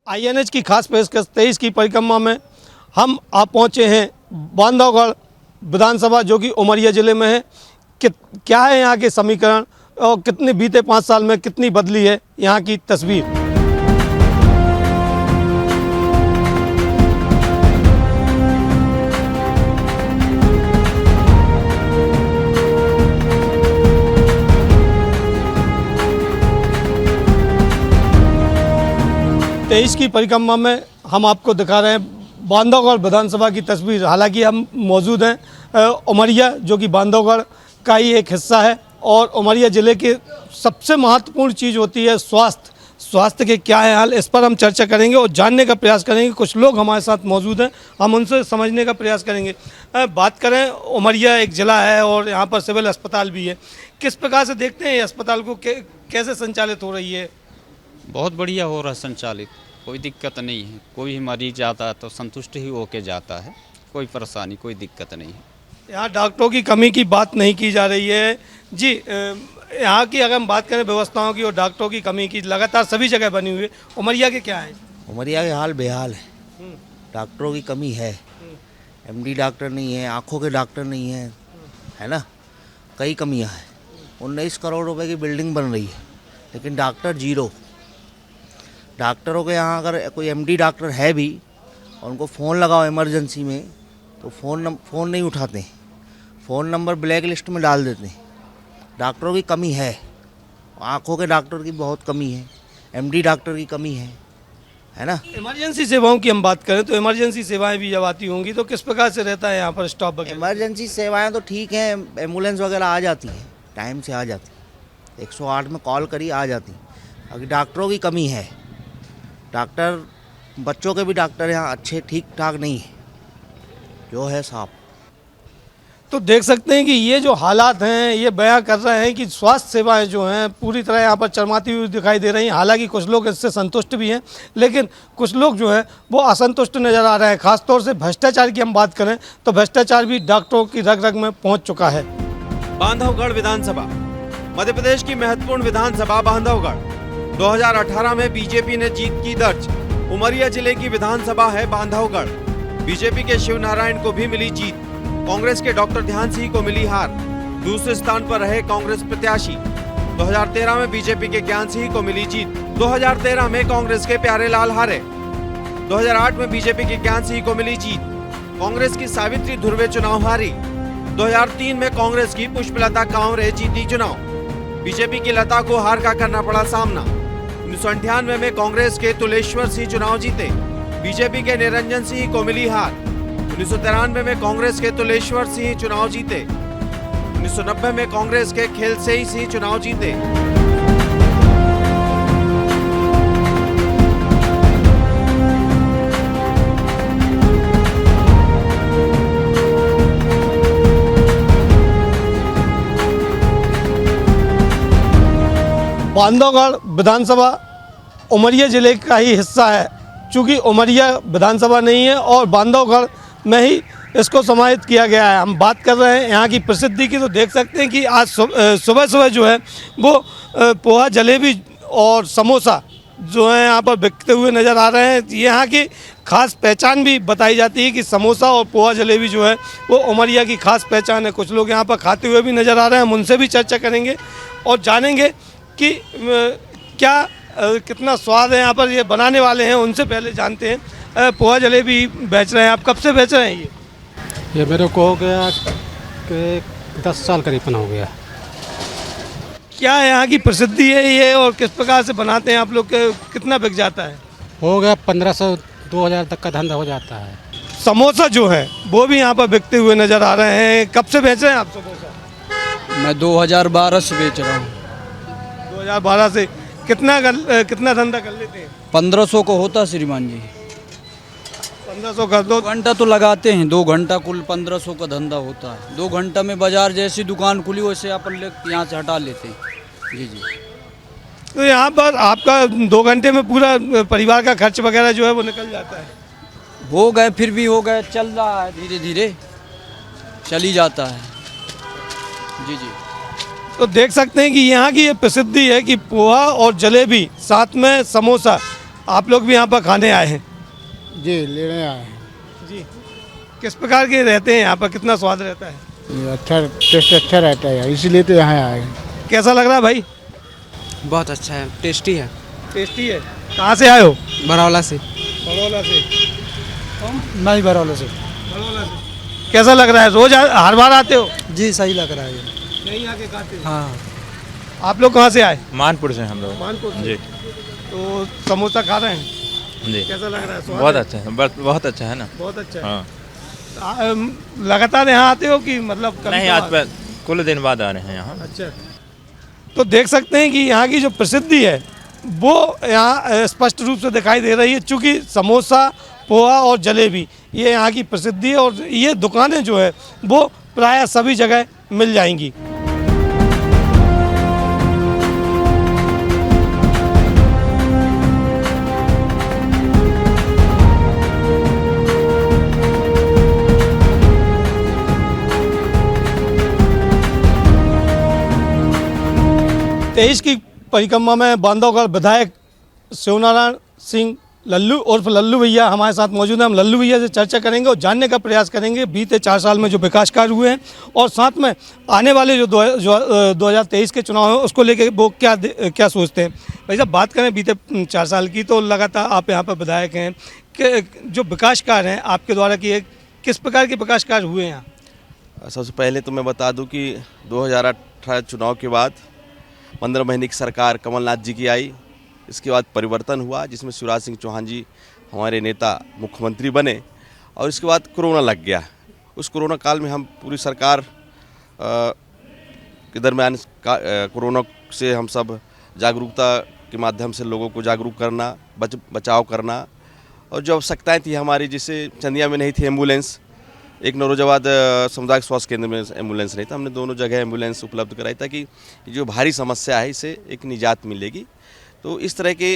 INH की खास पेशकश 23 की परिक्रमा में हम आप पहुँचे हैं बांधवगढ़ विधानसभा जो कि उमरिया ज़िले में है। क्या है यहाँ के समीकरण और कितने बीते 5 साल में कितनी बदली है यहाँ की तस्वीर। तेईस की परिक्रमा में हम आपको दिखा रहे हैं बांधवगढ़ विधानसभा की तस्वीर। हालांकि हम मौजूद हैं उमरिया जो कि बांधवगढ़ का ही एक हिस्सा है और उमरिया ज़िले की सबसे महत्वपूर्ण चीज़ होती है स्वास्थ्य के क्या है हाल, इस पर हम चर्चा करेंगे और जानने का प्रयास करेंगे। कुछ लोग हमारे साथ मौजूद हैं, हम उनसे समझने का प्रयास करेंगे। बात करें, उमरिया एक ज़िला है और यहाँ पर सिविल अस्पताल भी है। किस प्रकार से देखते हैं ये अस्पताल को, कैसे संचालित हो रही है? बहुत बढ़िया हो रहा है संचालित, कोई दिक्कत नहीं है। कोई भी मरीज आता है तो संतुष्ट ही होके जाता है, कोई परेशानी कोई दिक्कत नहीं है। यहाँ डॉक्टरों की कमी की बात नहीं की जा रही है जी। यहाँ की अगर हम बात करें व्यवस्थाओं की और डॉक्टरों की कमी की, लगातार सभी जगह बनी हुई है। उमरिया के क्या है? उमरिया के हाल बेहाल है। डॉक्टरों की कमी है। MD डॉक्टर नहीं है, आँखों के डॉक्टर नहीं है ना, कई कमियां हैं। 19 करोड़ रुपए की बिल्डिंग बन रही है लेकिन डॉक्टर जीरो। डॉक्टरों के यहाँ अगर कोई MD डॉक्टर है भी और उनको फ़ोन लगाओ इमरजेंसी में तो फ़ोन नहीं उठाते, फ़ोन नंबर ब्लैक लिस्ट में डाल देते हैं। डॉक्टरों की कमी है, आँखों के डॉक्टर की बहुत कमी है, MD डॉक्टर की कमी है ना। इमरजेंसी सेवाओं की हम बात करें तो इमरजेंसी सेवाएं भी जब आती होंगी तो किस प्रकार से रहता है यहाँ पर स्टॉप वगैरह? इमरजेंसी सेवाएं तो ठीक हैं, एम्बुलेंस वगैरह आ जाती है, टाइम से आ जाती है। 108 में कॉल करी आ जाती। अगर डॉक्टरों की कमी है, डॉक्टर बच्चों के भी डॉक्टर यहाँ अच्छे ठीक ठाक नहीं है, जो है साफ। तो देख सकते हैं कि ये जो हालात हैं ये बयां कर रहे हैं कि स्वास्थ्य सेवाएं जो हैं पूरी तरह यहाँ पर चरमाती हुई दिखाई दे रही हैं। हालांकि कुछ लोग इससे संतुष्ट भी हैं लेकिन कुछ लोग जो है वो असंतुष्ट नज़र आ रहे हैं। खासतौर से भ्रष्टाचार की हम बात करें तो भ्रष्टाचार भी डॉक्टरों की रग रग में पहुँच चुका है। बांधवगढ़ विधानसभा मध्य प्रदेश की महत्वपूर्ण विधानसभा बांधवगढ़ 2018 में बीजेपी ने जीत की दर्ज। उमरिया जिले की विधानसभा है बांधवगढ़। बीजेपी के शिव नारायण को भी मिली जीत, कांग्रेस के डॉक्टर ध्यान सिंह को मिली हार। दूसरे स्थान पर रहे कांग्रेस प्रत्याशी। 2013 में बीजेपी के ज्ञान सिंह को मिली जीत। 2013 में कांग्रेस के प्यारे लाल हारे। 2008 में बीजेपी के ज्ञान सिंह को मिली जीत। कांग्रेस की सावित्री धुर्वे चुनाव हारी। 2003 में कांग्रेस की पुष्पलता कांवरे जीती चुनाव। बीजेपी की लता को हार का करना पड़ा सामना। 1998 में कांग्रेस के तुलेश्वर सिंह चुनाव जीते। बीजेपी के निरंजन सिंह को मिली हार। 1993 में कांग्रेस के तुलेश्वर सिंह चुनाव जीते। 1990 में कांग्रेस के खेलसेई सिंह चुनाव जीते। बांधवगढ़ विधानसभा उमरिया ज़िले का ही हिस्सा है। चूँकि उमरिया विधानसभा नहीं है और बांधवगढ़ में ही इसको समाहित किया गया है। हम बात कर रहे हैं यहाँ की प्रसिद्धि की, तो देख सकते हैं कि आज सुबह सुबह जो है वो पोहा जलेबी और समोसा जो है यहाँ पर बिकते हुए नज़र आ रहे हैं। यहाँ की खास पहचान भी बताई जाती है कि समोसा और पोहा जलेबी जो है वो उमरिया की खास पहचान है। कुछ लोग यहाँ पर खाते हुए भी नज़र आ रहे हैं, हम उनसे भी चर्चा करेंगे और जानेंगे कि क्या कितना स्वाद है यहाँ पर। ये बनाने वाले हैं, उनसे पहले जानते हैं। पोहा जलेबी बेच रहे हैं आप, कब से बेच रहे हैं ये मेरे को हो गया कि 10 साल करीबन हो गया। क्या है यहाँ की प्रसिद्धि है ये और किस प्रकार से बनाते हैं आप लोग? कितना बिक जाता है? हो गया 1500-2000 तक का धंधा हो जाता है। समोसा जो है वो भी यहाँ पर बिकते हुए नज़र आ रहे हैं। कब से बेच रहे हैं आप समोसा? मैं 2012 से बेच रहा हूँ। 2012 से कितना धंधा कर लेते हैं? 1500 को होता श्रीमान जी। 1500 कर दो। 2 घंटा तो लगाते हैं, 2 घंटा कुल 1500 का धंधा होता है। 2 घंटा में बाजार जैसी दुकान खुली वैसे अपन यहाँ से हटा लेते हैं। जी जी। तो यहाँ पर आपका 2 घंटे में पूरा परिवार का खर्च वगैरह जो है वो निकल जाता है? हो गए, फिर भी हो गए, चल रहा है, धीरे धीरे चल ही जाता है। जी जी। तो देख सकते हैं कि यहाँ की ये प्रसिद्धि है कि पोहा और जलेबी साथ में समोसा आप लोग भी यहाँ पर खाने आए हैं? जी लेने आए हैं। जी, किस प्रकार के रहते हैं यहाँ पर, कितना स्वाद रहता है? ये अच्छा टेस्ट अच्छा रहता है, इसीलिए तो यहाँ आए हैं। कैसा लग रहा है भाई? बहुत अच्छा है, टेस्टी है। टेस्टी है। कहाँ से आए हो? बरौला से। बड़ौला से। मैं ही बरौला से। बड़ौला से। कैसा लग रहा है? रोज हर बार आते हो? जी सही लग रहा है ये। नहीं आके खाते हो? हाँ आप लोग कहाँ से आए? मानपुर से हम लोग। मानपुर से। जी तो समोसा खा रहे हैं? जी कैसा लग रहा है? स्वाद बहुत है? अच्छा है, बहुत अच्छा है ना। बहुत अच्छा है। हाँ लगातार यहाँ आते हो कि मतलब कभी नहीं, कभार? आज पर कुल दिन बाद आ रहे हैं यहाँ। अच्छा, तो देख सकते हैं कि यहाँ की जो प्रसिद्धि है वो यहाँ स्पष्ट रूप से दिखाई दे रही है, चूँकि समोसा, पोहा और जलेबी ये यहाँ की प्रसिद्धि है और ये दुकानें जो है वो प्रायः सभी जगह मिल जाएंगी। तेईस की परिक्रमा में बांधवगढ़ विधायक शिवनारायण सिंह लल्लू उर्फ लल्लू भैया हमारे साथ मौजूद हैं। हम लल्लू भैया से चर्चा करेंगे और जानने का प्रयास करेंगे बीते 4 साल में जो विकास कार्य हुए हैं और साथ में आने वाले जो 2023 के चुनाव हैं उसको लेकर वो क्या सोचते हैं। भाई साहब, बात करें बीते 4 साल की, तो लगातार आप यहाँ पर विधायक हैं कि जो विकास कार्य हैं आपके द्वारा किए, किस प्रकार के विकास कार्य हुए हैं यहाँ? सबसे पहले तो मैं बता दूं कि 2018 चुनाव के बाद 15 महीने की सरकार कमलनाथ जी की आई। इसके बाद परिवर्तन हुआ जिसमें शिवराज सिंह चौहान जी हमारे नेता मुख्यमंत्री बने और इसके बाद कोरोना लग गया। उस कोरोना काल में हम पूरी सरकार के दरमियान कोरोना से हम सब जागरूकता के माध्यम से लोगों को जागरूक करना, बचाव करना और जो आवश्यकताएँ थी हमारी, जैसे चंदिया में नहीं थी एम्बुलेंस, एक नौरोजाबाद सामुदायिक स्वास्थ्य केंद्र में एम्बुलेंस नहीं था, हमने दोनों जगह एम्बुलेंस उपलब्ध कराई ताकि जो भारी समस्या है इससे एक निजात मिलेगी। तो इस तरह के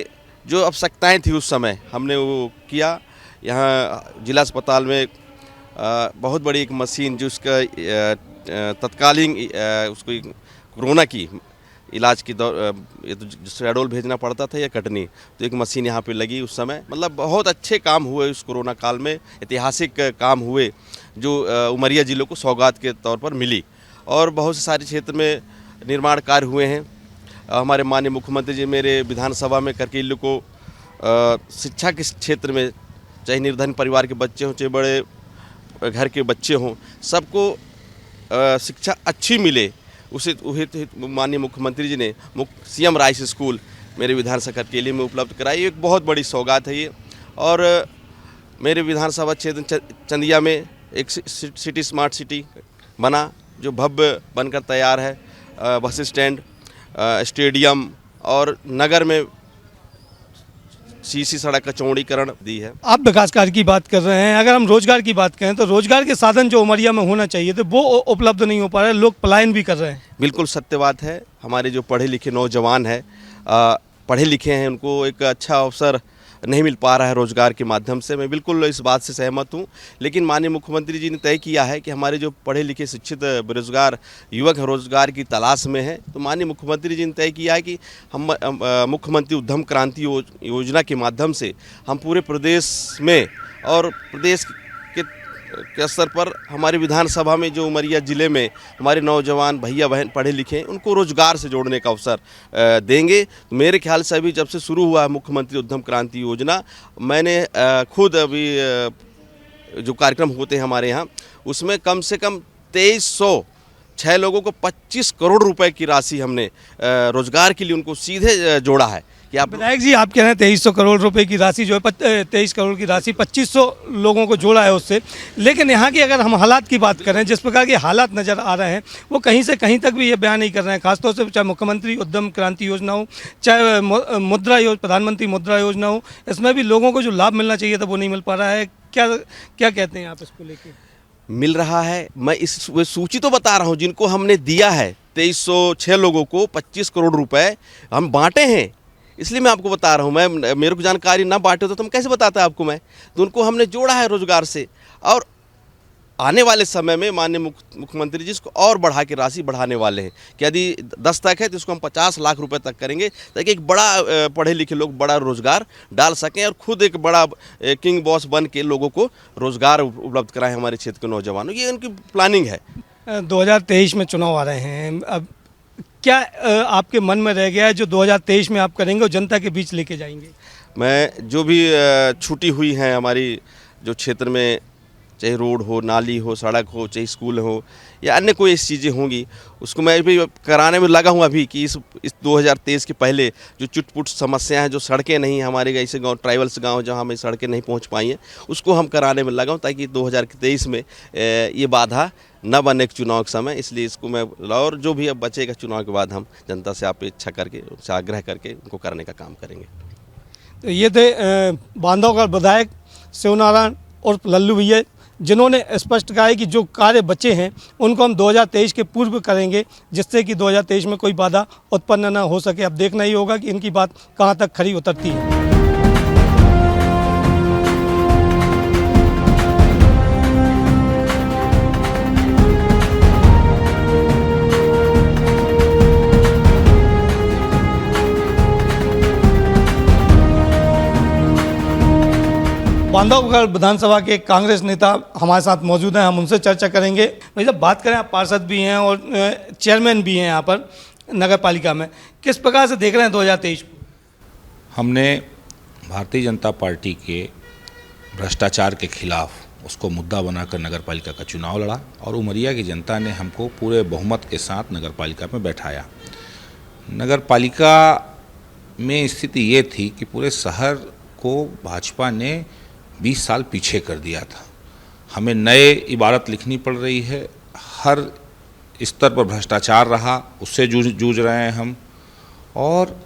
जो आवश्यकताएं थी उस समय हमने वो किया। यहाँ जिला अस्पताल में बहुत बड़ी एक मशीन जो उसका तत्कालीन उसको कोरोना की इलाज की ये तो शेडोल भेजना पड़ता था या कटनी, तो एक मशीन यहाँ पे लगी उस समय। मतलब बहुत अच्छे काम हुए उस कोरोना काल में, ऐतिहासिक काम हुए जो उमरिया जिलों को सौगात के तौर पर मिली। और बहुत से सारे क्षेत्र में निर्माण कार्य हुए हैं। हमारे माननीय मुख्यमंत्री जी मेरे विधानसभा में करके लोग को शिक्षा के क्षेत्र में, चाहे निर्धन परिवार के बच्चे हों चाहे बड़े घर के बच्चे हों, सबको शिक्षा अच्छी मिले, उसे माननीय मुख्यमंत्री जी ने सीएम राइस स्कूल मेरे विधानसभा के लिए में उपलब्ध कराई। एक बहुत बड़ी सौगात है ये। और मेरे विधानसभा क्षेत्र चंदिया में एक सिटी स्मार्ट सिटी बना जो भव्य बनकर तैयार है। बस स्टैंड, स्टेडियम और नगर में सीसी सड़क का चौड़ीकरण दी है। आप विकास कार्य की बात कर रहे हैं, अगर हम रोजगार की बात करें तो रोजगार के साधन जो उमरिया में होना चाहिए थे वो उपलब्ध नहीं हो पा रहे, लोग पलायन भी कर रहे हैं। बिल्कुल सत्य बात है। हमारे जो पढ़े लिखे नौजवान हैं, पढ़े लिखे हैं, उनको एक अच्छा अवसर नहीं मिल पा रहा है रोजगार के माध्यम से। मैं बिल्कुल इस बात से सहमत हूं। लेकिन माननीय मुख्यमंत्री जी ने तय किया है कि हमारे जो पढ़े लिखे शिक्षित बेरोजगार युवक रोजगार की तलाश में हैं, तो माननीय मुख्यमंत्री जी ने तय किया है कि हम मुख्यमंत्री उद्यम क्रांति योजना के माध्यम से हम पूरे प्रदेश में और प्रदेश के स्तर पर हमारी विधानसभा में जो उमरिया ज़िले में हमारे नौजवान भैया बहन पढ़े लिखे हैं उनको रोजगार से जोड़ने का अवसर देंगे। तो मेरे ख्याल से अभी जब से शुरू हुआ है मुख्यमंत्री उद्यम क्रांति योजना, मैंने खुद अभी जो कार्यक्रम होते हैं हमारे यहाँ उसमें कम से कम 2306 लोगों को 25 करोड़ रुपए की राशि हमने रोजगार के लिए उनको सीधे जोड़ा है। कि आप विधायक जी, आप कह रहे हैं 2300 करोड़ रुपए की राशि जो है 23 करोड़ की राशि 2500 लोगों को जोड़ा है उससे। लेकिन यहाँ की अगर हम हालात की बात करें, जिस प्रकार के हालात नज़र आ रहे हैं वो कहीं से कहीं तक भी ये बयान नहीं कर रहे हैं, खासतौर से चाहे मुख्यमंत्री उद्यम क्रांति योजना हो, चाहे प्रधानमंत्री मुद्रा योजना हो, इसमें भी लोगों को जो लाभ मिलना चाहिए था वो नहीं मिल पा रहा है। क्या कहते हैं आप इसको लेकर? मिल रहा है, मैं इस सूची तो बता रहा हूँ जिनको हमने दिया है। 2306 लोगों को 25 करोड़ रुपए हम बांटे हैं, इसलिए मैं आपको बता रहा हूँ। मैं मेरे को जानकारी ना बांटे तो मैं कैसे बताता आपको मैं, तो उनको हमने जोड़ा है रोजगार से। और आने वाले समय में माननीय मुख्यमंत्री जी इसको और बढ़ा के राशि बढ़ाने वाले हैं कि यदि 10 तक है तो इसको हम 50 लाख रुपए तक करेंगे, ताकि एक बड़ा पढ़े लिखे लोग बड़ा रोजगार डाल सकें और खुद एक बड़ा किंग बॉस बन के लोगों को रोजगार उपलब्ध कराएं हमारे क्षेत्र के नौजवानों। ये उनकी प्लानिंग है। 2023 में चुनाव आ रहे हैं, अब क्या आपके मन में रह गया है जो 2023 में आप करेंगे और जनता के बीच लेके जाएंगे? मैं जो भी छूटी हुई हैं हमारी जो क्षेत्र में, चाहे रोड हो, नाली हो, सड़क हो, चाहे स्कूल हो या अन्य कोई ऐसी चीज़ें होंगी, उसको मैं भी कराने में लगा हूँ अभी कि इस 2023 के पहले जो चुटपुट समस्याएं हैं, जो सड़कें नहीं हमारे ऐसे गांव, ट्राइबल्स गांव जहां हमें सड़कें नहीं पहुंच पाई हैं, उसको हम कराने में लगा हूँ, ताकि 2023 में ये बाधा न बने चुनाव के समय। इसलिए इसको मैं, और जो भी अब बचेगा चुनाव के बाद हम जनता से अपेक्षा करके, उनसे आग्रह करके उनको करने का काम करेंगे। तो ये थे बांधवगढ़ विधायक शिवनारायण और लल्लू भैया, जिन्होंने स्पष्ट कहा है कि जो कार्य बचे हैं उनको हम 2023 के पूर्व करेंगे, जिससे कि 2023 में कोई बाधा उत्पन्न न हो सके। अब देखना ही होगा कि इनकी बात कहां तक खरी उतरती है। बांधवगढ़ विधानसभा के कांग्रेस नेता हमारे साथ मौजूद हैं, हम उनसे चर्चा करेंगे। भाई साहब, बात करें, आप पार्षद भी हैं और चेयरमैन भी हैं यहाँ पर नगर पालिका में, किस प्रकार से देख रहे हैं 2023 को? हमने भारतीय जनता पार्टी के भ्रष्टाचार के खिलाफ उसको मुद्दा बनाकर नगर पालिका का चुनाव लड़ा और उमरिया की जनता ने हमको पूरे बहुमत के साथ नगर पालिका में बैठाया। नगर पालिका में स्थिति ये थी कि पूरे शहर को भाजपा ने 20 साल पीछे कर दिया था। हमें नए इबारत लिखनी पड़ रही है, हर स्तर पर भ्रष्टाचार रहा, उससे जूझ रहे हैं हम, और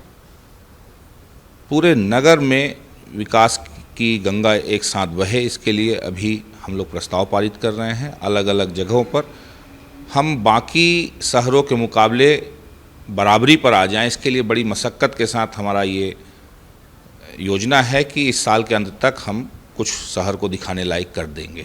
पूरे नगर में विकास की गंगा एक साथ बहे, इसके लिए अभी हम लोग प्रस्ताव पारित कर रहे हैं। अलग अलग जगहों पर हम बाकी शहरों के मुकाबले बराबरी पर आ जाएं, इसके लिए बड़ी मशक्क़त के साथ हमारा ये योजना है कि इस साल के अंत तक हम कुछ शहर को दिखाने लायक कर देंगे।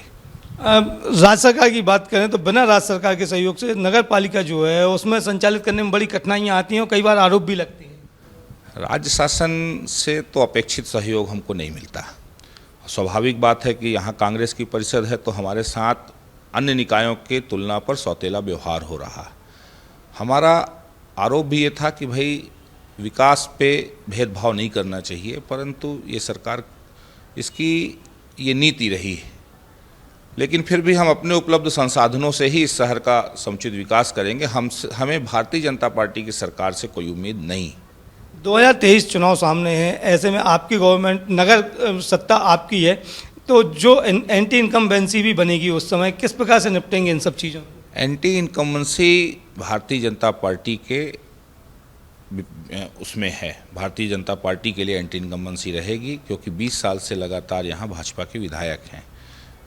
राज्य सरकार की बात करें तो बिना राज्य सरकार के सहयोग से नगर पालिका जो है उसमें संचालित करने में बड़ी कठिनाइयां आती हैं और कई बार आरोप भी लगते हैं। राज्य शासन से तो अपेक्षित सहयोग हमको नहीं मिलता। स्वाभाविक बात है कि यहाँ कांग्रेस की परिषद है तो हमारे साथ अन्य निकायों के तुलना पर सौतेला व्यवहार हो रहा। हमारा आरोप भी ये था कि भाई विकास पे भेदभाव नहीं करना चाहिए, परंतु ये सरकार, इसकी ये नीति रही है। लेकिन फिर भी हम अपने उपलब्ध संसाधनों से ही इस शहर का समुचित विकास करेंगे। हमें भारतीय जनता पार्टी की सरकार से कोई उम्मीद नहीं। 2023 चुनाव सामने है, ऐसे में आपकी गवर्नमेंट, नगर सत्ता आपकी है, तो जो एंटी इनकम्बेंसी भी बनेगी उस समय किस प्रकार से निपटेंगे इन सब चीज़ों? Anti incumbency Bharatiya Janata party के उसमें है। भारतीय जनता पार्टी के लिए एंटी इनकम्बेंसी रहेगी, क्योंकि 20 साल से लगातार यहाँ भाजपा के विधायक हैं।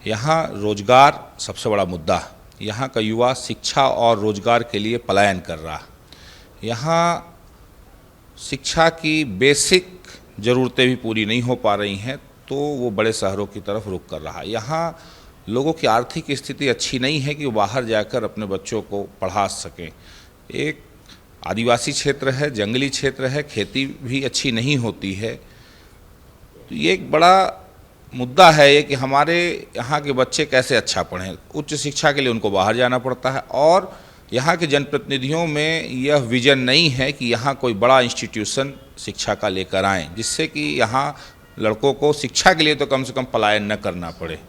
यहाँ रोजगार सबसे बड़ा मुद्दा, यहाँ का युवा शिक्षा और रोजगार के लिए पलायन कर रहा। यहाँ शिक्षा की बेसिक ज़रूरतें भी पूरी नहीं हो पा रही हैं, तो वो बड़े शहरों की तरफ रुख कर रहा। यहाँ लोगों की आर्थिक स्थिति अच्छी नहीं है कि वो बाहर जाकर अपने बच्चों को पढ़ा सकें। एक आदिवासी क्षेत्र है, जंगली क्षेत्र है, खेती भी अच्छी नहीं होती है। तो ये एक बड़ा मुद्दा है ये कि हमारे यहाँ के बच्चे कैसे अच्छा पढ़ें। उच्च शिक्षा के लिए उनको बाहर जाना पड़ता है और यहाँ के जनप्रतिनिधियों में यह विजन नहीं है कि यहाँ कोई बड़ा इंस्टीट्यूशन शिक्षा का लेकर आएँ, जिससे कि यहाँ लड़कों को शिक्षा के लिए तो कम से कम पलायन न करना पड़े।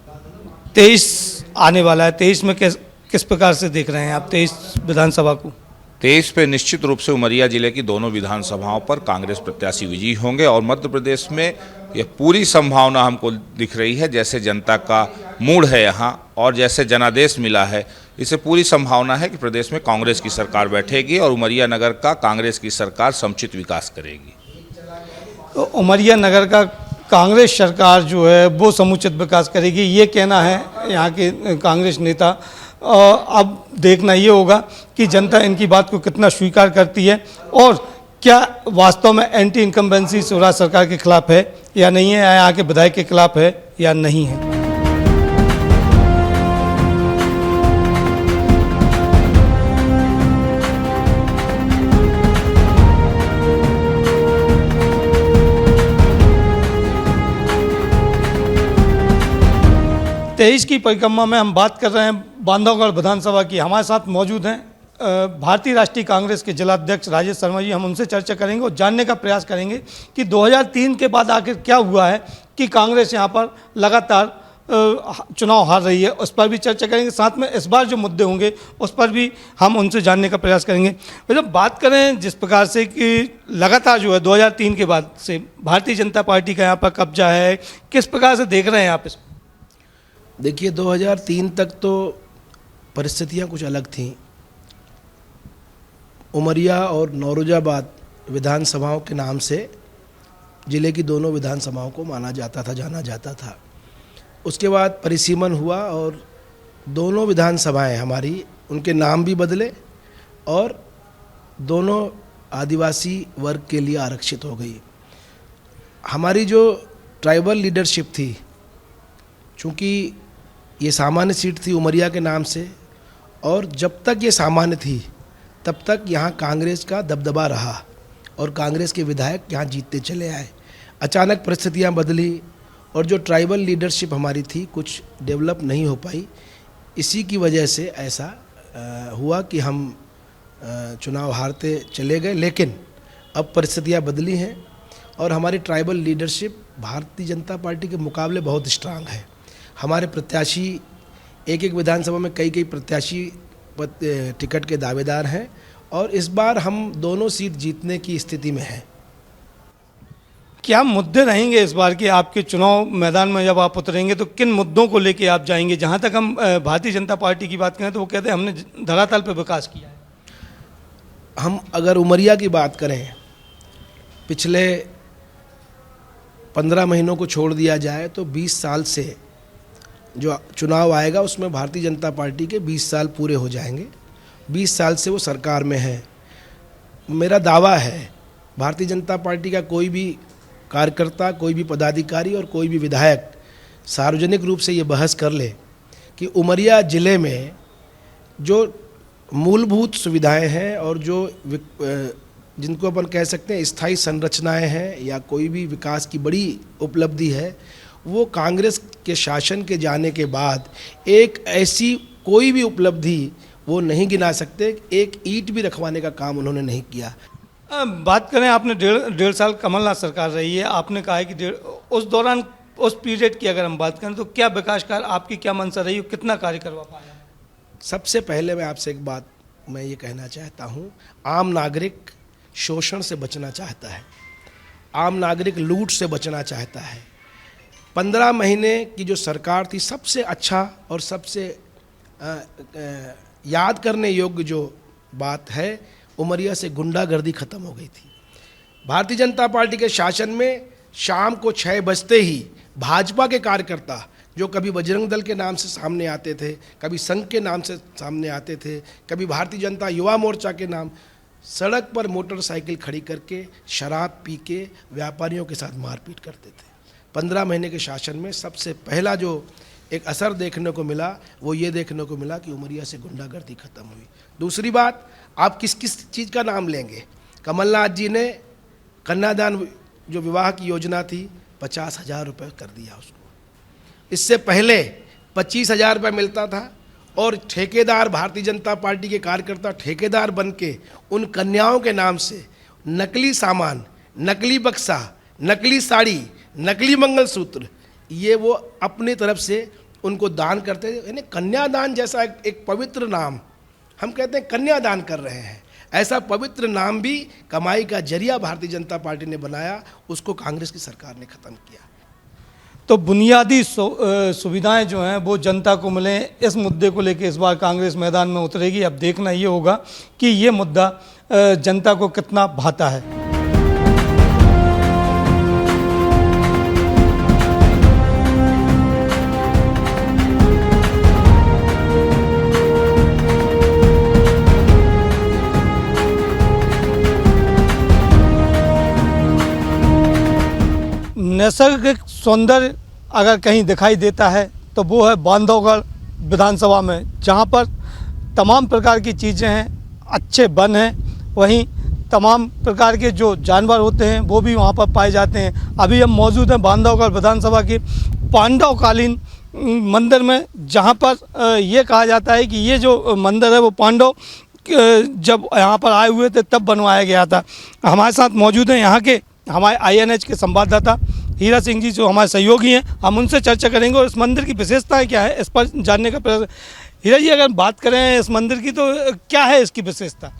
23 आने वाला है, 23 में किस प्रकार से देख रहे हैं आप 23 विधानसभा को? 23 पे निश्चित रूप से उमरिया जिले की दोनों विधानसभाओं पर कांग्रेस प्रत्याशी विजयी होंगे और मध्य प्रदेश में यह पूरी संभावना हमको दिख रही है। जैसे जनता का मूड है यहाँ और जैसे जनादेश मिला है, इससे पूरी संभावना है कि प्रदेश में कांग्रेस की सरकार बैठेगी और उमरिया नगर का कांग्रेस की सरकार समुचित विकास करेगी। तो उमरिया नगर का कांग्रेस सरकार जो है वो समुचित विकास करेगी, ये कहना है यहाँ के कांग्रेस नेता। अब देखना ये होगा कि जनता इनकी बात को कितना स्वीकार करती है और क्या वास्तव में एंटी इनकम्बेंसी स्वराज सरकार के खिलाफ है या नहीं है, या यहाँ के विधायक के खिलाफ है या नहीं है। 2023 की परिक्रमा में हम बात कर रहे हैं बांधवगढ़ विधानसभा की। हमारे साथ मौजूद हैं भारतीय राष्ट्रीय कांग्रेस के जिलाध्यक्ष राजेश शर्मा जी। हम उनसे चर्चा करेंगे और जानने का प्रयास करेंगे कि 2003 के बाद आखिर क्या हुआ है कि कांग्रेस यहाँ पर लगातार चुनाव हार रही है, उस पर भी चर्चा करेंगे। साथ में इस बार जो मुद्दे होंगे उस पर भी हम उनसे जानने का प्रयास करेंगे। जब बात करें जिस प्रकार से कि लगातार जो है 2003 के बाद से भारतीय जनता पार्टी का यहाँ पर कब्जा है, किस प्रकार से देख रहे हैं आप इसको? देखिए 2003 तक तो परिस्थितियाँ कुछ अलग थीं। उमरिया और नौरोजाबाद विधानसभाओं के नाम से ज़िले की दोनों विधानसभाओं को माना जाता था, जाना जाता था। उसके बाद परिसीमन हुआ और दोनों विधानसभाएं हमारी उनके नाम भी बदले और दोनों आदिवासी वर्ग के लिए आरक्षित हो गई। हमारी जो ट्राइबल लीडरशिप थी, चूँकि ये सामान्य सीट थी उमरिया के नाम से, और जब तक ये सामान्य थी तब तक यहाँ कांग्रेस का दबदबा रहा और कांग्रेस के विधायक यहाँ जीतते चले आए। अचानक परिस्थितियाँ बदली और जो ट्राइबल लीडरशिप हमारी थी कुछ डेवलप नहीं हो पाई। इसी की वजह से ऐसा हुआ कि हम चुनाव हारते चले गए। लेकिन अब परिस्थितियाँ बदली हैं और हमारी tribal leadership Bharatiya Janata party के मुकाबले बहुत स्ट्रांग है। हमारे प्रत्याशी एक एक विधानसभा में कई प्रत्याशी टिकट के दावेदार हैं और इस बार हम दोनों सीट जीतने की स्थिति में हैं। क्या मुद्दे रहेंगे इस बार के आपके चुनाव मैदान में? जब आप उतरेंगे तो किन मुद्दों को लेके आप जाएंगे? जहाँ तक हम भारतीय जनता पार्टी की बात करें तो वो कहते हैं हमने धरातल पर विकास किया है। हम अगर उमरिया की बात करें, पिछले 15 महीनों को छोड़ दिया जाए तो 20 साल से जो चुनाव आएगा उसमें भारतीय जनता पार्टी के 20 साल पूरे हो जाएंगे। 20 साल से वो सरकार में है। मेरा दावा है भारतीय जनता पार्टी का कोई भी कार्यकर्ता, कोई भी पदाधिकारी और कोई भी विधायक सार्वजनिक रूप से ये बहस कर ले कि उमरिया ज़िले में जो मूलभूत सुविधाएं हैं और जो जिनको अपन कह सकते हैं स्थायी संरचनाएं हैं या कोई भी विकास की बड़ी उपलब्धि है, वो कांग्रेस के शासन के जाने के बाद एक ऐसी कोई भी उपलब्धि वो नहीं गिना सकते। एक ईंट भी रखवाने का काम उन्होंने नहीं किया। बात करें, आपने डेढ़ साल कमलनाथ सरकार रही है, आपने कहा है कि उस दौरान उस पीरियड की अगर हम बात करें तो क्या विकास कार्य आपकी क्या मंशा रही, कितना कार्य करवा पाया? सबसे पहले मैं आपसे एक बात मैं ये कहना चाहता हूँ, आम नागरिक शोषण से बचना चाहता है, आम नागरिक लूट से बचना चाहता है। 15 महीने की जो सरकार थी, सबसे अच्छा और सबसे याद करने योग्य जो बात है, उमरिया से गुंडागर्दी खत्म हो गई थी। भारतीय जनता पार्टी के शासन में शाम को 6 बजते ही भाजपा के कार्यकर्ता जो कभी बजरंग दल के नाम से सामने आते थे, कभी संघ के नाम से सामने आते थे, कभी भारतीय जनता युवा मोर्चा के नाम, सड़क पर मोटरसाइकिल खड़ी करके शराब पी के व्यापारियों के साथ मारपीट करते थे। 15 महीने के शासन में सबसे पहला जो एक असर देखने को मिला वो ये देखने को मिला कि उमरिया से गुंडागर्दी खत्म हुई। दूसरी बात, आप किस किस चीज़ का नाम लेंगे? कमलनाथ जी ने कन्यादान जो विवाह की योजना थी 50,000 रुपये कर दिया उसको। इससे पहले 25,000 रुपये मिलता था और ठेकेदार, भारतीय जनता पार्टी के कार्यकर्ता ठेकेदार बन के उन कन्याओं के नाम से नकली सामान, नकली बक्सा, नकली साड़ी, नकली मंगलसूत्र, ये वो अपनी तरफ से उनको दान करते थे। यानी कन्यादान जैसा एक पवित्र नाम, हम कहते हैं कन्यादान कर रहे हैं, ऐसा पवित्र नाम भी कमाई का जरिया भारतीय जनता पार्टी ने बनाया, उसको कांग्रेस की सरकार ने ख़त्म किया। तो बुनियादी सुविधाएं जो हैं वो जनता को मिलें, इस मुद्दे को लेकर इस बार कांग्रेस मैदान में उतरेगी। अब देखना ये होगा कि ये मुद्दा जनता को कितना भाता है। नैसर्गिक सौंदर्य अगर कहीं दिखाई देता है तो वो है बांधवगढ़ विधानसभा में, जहाँ पर तमाम प्रकार की चीज़ें हैं, अच्छे वन हैं, वहीं तमाम प्रकार के जो जानवर होते हैं वो भी वहाँ पर पाए जाते हैं। अभी हम मौजूद हैं बांधवगढ़ विधानसभा के पांडवकालीन मंदिर में, जहाँ पर ये कहा जाता है कि ये जो मंदिर है वो पांडव जब यहाँ पर आए हुए थे तब बनवाया गया था। हमारे साथ मौजूद हैं यहाँ के हमारे INH के संवाददाता हीरा सिंह जी, जो हमारे सहयोगी हैं। हम उनसे चर्चा करेंगे और इस मंदिर की विशेषताएं क्या है इस पर जानने का प्रयास। हीरा जी, अगर बात करें इस मंदिर की तो क्या है इसकी विशेषता?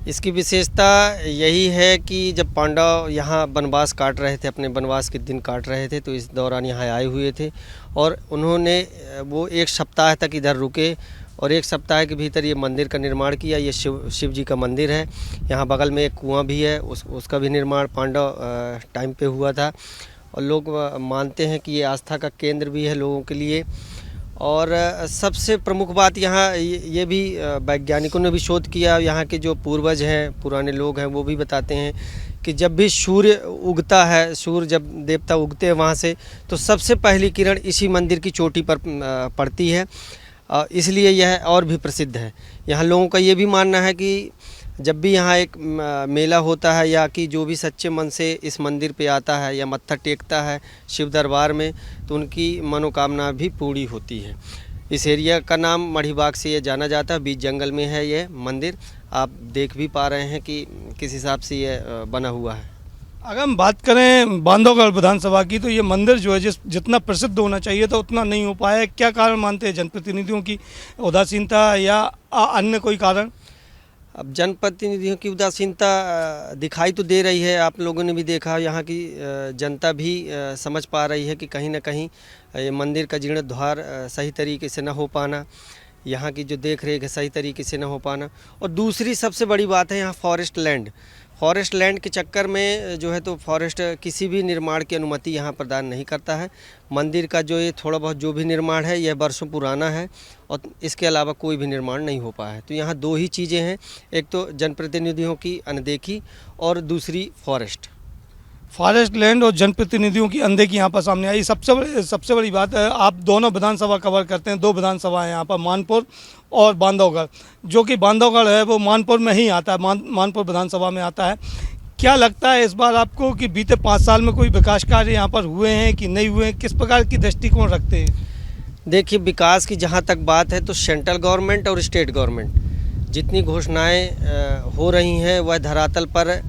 इसकी विशेषता यही है कि जब पांडव यहाँ वनवास काट रहे थे, अपने वनवास के दिन काट रहे थे, तो इस दौरान यहाँ आए हुए थे और उन्होंने वो 1 सप्ताह तक इधर रुके और 1 सप्ताह के भीतर ये मंदिर का निर्माण किया। ये शिव जी का मंदिर है। यहाँ बगल में एक कुआं भी है, उसका भी निर्माण पांडव टाइम पे हुआ था और लोग मानते हैं कि ये आस्था का केंद्र भी है लोगों के लिए। और सबसे प्रमुख बात यहाँ ये भी वैज्ञानिकों ने भी शोध किया, यहाँ के जो पूर्वज हैं, पुराने लोग हैं, वो भी बताते हैं कि जब भी सूर्य उगता है, सूर्य जब देवता उगते हैं वहाँ से, तो सबसे पहली किरण इसी मंदिर की चोटी पर पड़ती है। इसलिए यह और भी प्रसिद्ध है। यहाँ लोगों का ये भी मानना है कि जब भी यहाँ एक मेला होता है या कि जो भी सच्चे मन से इस मंदिर पे आता है या मत्था टेकता है शिव दरबार में, तो उनकी मनोकामना भी पूरी होती है। इस एरिया का नाम मढ़ीबाग से ये जाना जाता है। बीच जंगल में है ये मंदिर। आप देख भी पा रहे हैं कि किस हिसाब से ये बना हुआ है। अगर हम बात करें बांधवगढ़ विधानसभा की, तो ये मंदिर जो है जितना प्रसिद्ध होना चाहिए था उतना नहीं हो पाया। क्या कारण मानते हैं? जनप्रतिनिधियों की उदासीनता या अन्य कोई कारण? अब जनप्रतिनिधियों की उदासीनता दिखाई तो दे रही है। आप लोगों ने भी देखा, यहाँ की जनता भी समझ पा रही है कि कहीं ना कहीं ये मंदिर का जीर्णोद्धार सही तरीके से न हो पाना, यहाँ की जो देख रेख है सही तरीके से न हो पाना, और दूसरी सबसे बड़ी बात है यहाँ फॉरेस्ट लैंड के चक्कर में जो है तो फॉरेस्ट किसी भी निर्माण की अनुमति यहाँ प्रदान नहीं करता है। मंदिर का जो ये थोड़ा बहुत जो भी निर्माण है यह वर्षों पुराना है और इसके अलावा कोई भी निर्माण नहीं हो पाया है। तो यहाँ 2 ही चीज़ें हैं, एक तो जनप्रतिनिधियों की अनदेखी और दूसरी फॉरेस्ट लैंड और जनप्रतिनिधियों की अनदेखी यहाँ पर सामने आई। सबसे बड़ी बात है, आप दोनों विधानसभा कवर करते हैं, 2 विधानसभा है यहाँ पर, मानपुर और बांधवगढ़। जो कि बांधवगढ़ है वो मानपुर में ही आता है, मानपुर विधानसभा में आता है। क्या लगता है इस बार आपको कि बीते 5 साल में कोई विकास कार्य यहाँ पर हुए हैं कि नहीं हुए हैं? किस प्रकार की दृष्टिकोण रखते हैं? देखिए, विकास की जहाँ तक बात है तो सेंट्रल गवर्नमेंट और स्टेट गवर्नमेंट जितनी घोषणाएँ हो रही हैं वह धरातल पर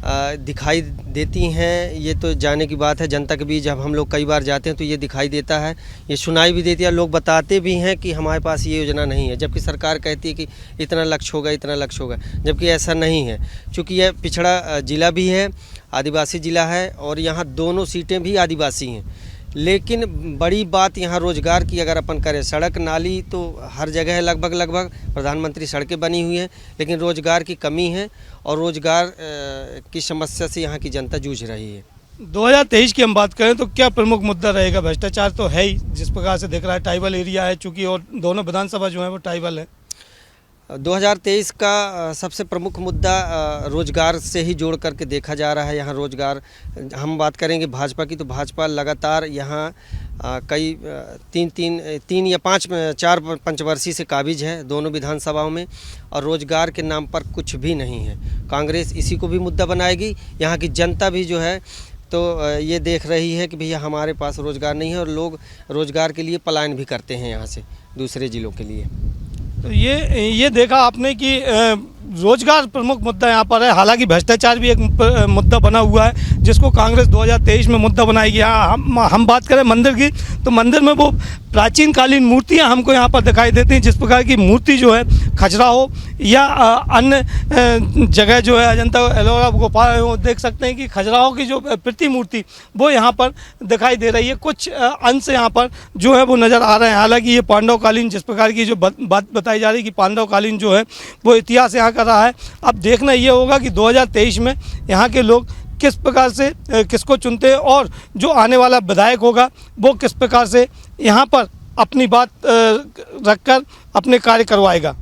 दिखाई देती हैं। ये तो जाने की बात है, जनता के बीच जब हम लोग कई बार जाते हैं तो ये दिखाई देता है, ये सुनाई भी देती है। लोग बताते भी हैं कि हमारे पास ये योजना नहीं है, जबकि सरकार कहती है कि इतना लक्ष्य होगा, इतना लक्ष्य होगा, जबकि ऐसा नहीं है। चूँकि यह पिछड़ा ज़िला भी है, आदिवासी ज़िला है और यहाँ दोनों सीटें भी आदिवासी हैं। लेकिन बड़ी बात यहाँ रोज़गार की अगर अपन करें, सड़क नाली तो हर जगह है, लगभग प्रधानमंत्री सड़कें बनी हुई हैं, लेकिन रोज़गार की कमी है और रोज़गार की समस्या से यहाँ की जनता जूझ रही है। 2023 की हम बात करें तो क्या प्रमुख मुद्दा रहेगा? भ्रष्टाचार तो है ही, जिस प्रकार से दिख रहा है, ट्राइबल एरिया है चूँकि, और दोनों विधानसभा जो है वो ट्राइबल है। 2023 का सबसे प्रमुख मुद्दा रोज़गार से ही जोड़ करके देखा जा रहा है। यहाँ रोज़गार, हम बात करेंगे भाजपा की, तो भाजपा लगातार यहाँ कई 3 या 4 पंचवर्षीय से काबिज है दोनों विधानसभाओं में, और रोज़गार के नाम पर कुछ भी नहीं है। कांग्रेस इसी को भी मुद्दा बनाएगी। यहाँ की जनता भी जो है तो ये देख रही है कि भैया हमारे पास रोज़गार नहीं है और लोग रोज़गार के लिए पलायन भी करते हैं यहाँ से दूसरे ज़िलों के लिए। तो ये देखा आपने कि रोजगार प्रमुख मुद्दा यहाँ पर है। हालांकि भ्रष्टाचार भी एक मुद्दा बना हुआ है जिसको कांग्रेस 2023 में मुद्दा बनाएगी। हम बात करें मंदिर की, तो मंदिर में वो प्राचीन कालीन मूर्तियाँ हमको यहाँ पर दिखाई देती हैं। जिस प्रकार की मूर्ति जो है खजुराहो या अन्य जगह जो है अजंता एलोरा गुफा वो देख सकते हैं कि खजुराहो की जो प्रतिमूर्ति वो यहाँ पर दिखाई दे रही है। कुछ अंश यहाँ पर जो है वो नज़र आ रहे हैं। हालांकि ये पांडवकालीन, जिस प्रकार की जो बात बताई जा रही है कि पांडवकालीन जो है वो इतिहास यहाँ कर रहा है। अब देखना ये होगा कि 2023 में यहाँ के लोग किस प्रकार से किसको चुनते हैं और जो आने वाला विधायक होगा वो किस प्रकार से यहाँ पर अपनी बात रखकर अपने कार्य करवाएगा।